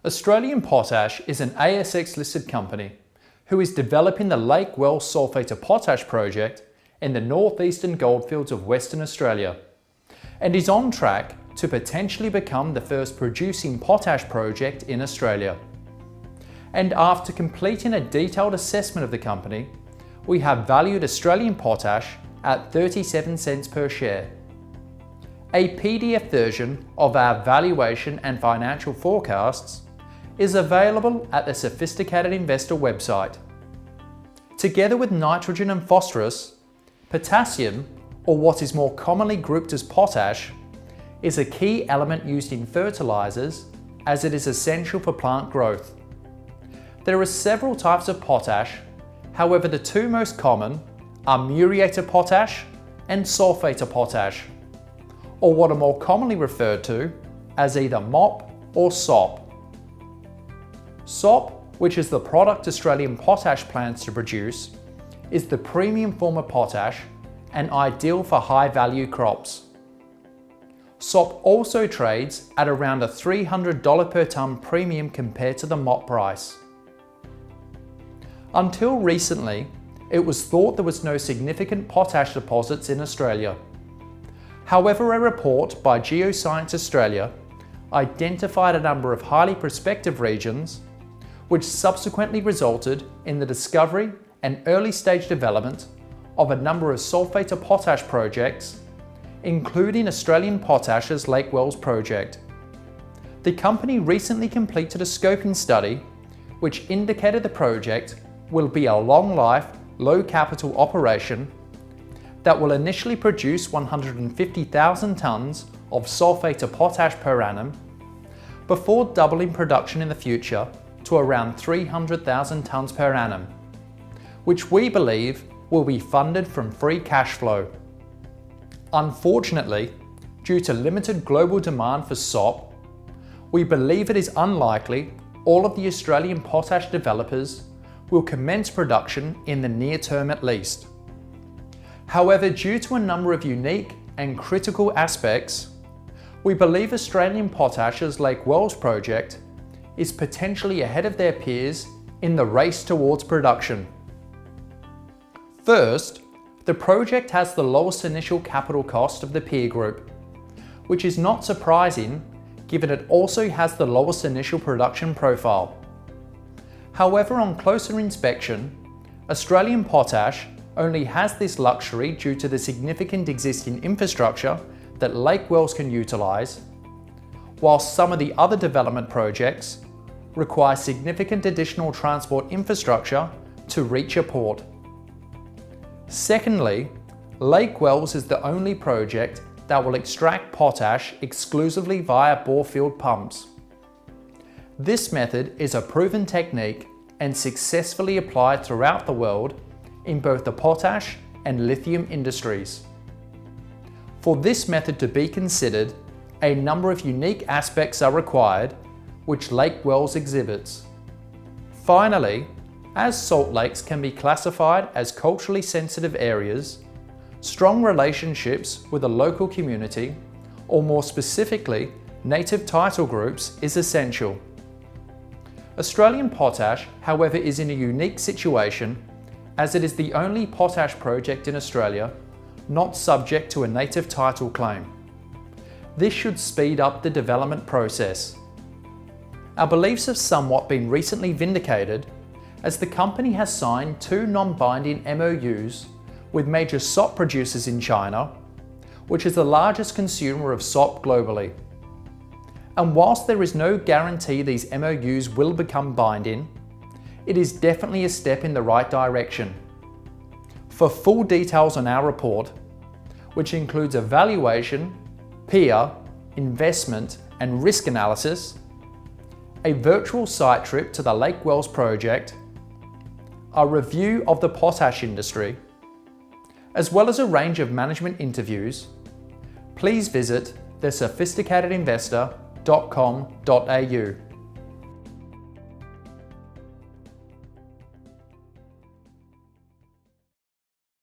Australian Potash is an ASX listed company who is developing the Lake Wells Sulphate of Potash project in the northeastern goldfields of Western Australia, and is on track to potentially become the first producing potash project in Australia. And after completing a detailed assessment of the company, we have valued Australian Potash at 37 cents per share. A PDF version of our valuation and financial forecasts is available at the Sophisticated Investor website. Together with nitrogen and phosphorus, potassium, or what is more commonly grouped as potash, is a key element used in fertilizers as it is essential for plant growth. There are several types of potash, however the two most common are muriate of potash and sulphate of potash, or what are more commonly referred to as either MOP or SOP. SOP, which is the product Australian Potash plans to produce, is the premium form of potash and ideal for high-value crops. SOP also trades at around a $300 per tonne premium compared to the MOP price. Until recently, it was thought there was no significant potash deposits in Australia. However, a report by Geoscience Australia identified a number of highly prospective regions, which subsequently resulted in the discovery and early stage development of a number of sulphate of potash projects, including Australian Potash's Lake Wells project. The company recently completed a scoping study which indicated the project will be a long-life, low-capital operation that will initially produce 150,000 tonnes of sulphate of potash per annum before doubling production in the future to around 300,000 tonnes per annum, which we believe will be funded from free cash flow. Unfortunately, due to limited global demand for SOP, we believe it is unlikely all of the Australian potash developers will commence production in the near term at least. However, due to a number of unique and critical aspects, we believe Australian Potash's Lake Wells project is potentially ahead of their peers in the race towards production. First, the project has the lowest initial capital cost of the peer group, which is not surprising given it also has the lowest initial production profile. However, on closer inspection, Australian Potash only has this luxury due to the significant existing infrastructure that Lake Wells can utilise, whilst some of the other development projects require significant additional transport infrastructure to reach a port. Secondly, Lake Wells is the only project that will extract potash exclusively via bore-field pumps. This method is a proven technique and successfully applied throughout the world in both the potash and lithium industries. For this method to be considered, a number of unique aspects are required, which Lake Wells exhibits. Finally, as salt lakes can be classified as culturally sensitive areas, strong relationships with the local community, or more specifically, native title groups, is essential. Australian Potash, however, is in a unique situation as it is the only potash project in Australia not subject to a native title claim. This should speed up the development process. Our beliefs have somewhat been recently vindicated as the company has signed 2 non-binding MOUs with major SOP producers in China, which is the largest consumer of SOP globally. And whilst there is no guarantee these MOUs will become binding, it is definitely a step in the right direction. For full details on our report, which includes a valuation, peer, investment and risk analysis, a virtual site trip to the Lake Wells project, a review of the potash industry, as well as a range of management interviews, please visit thesophisticatedinvestor.com.au.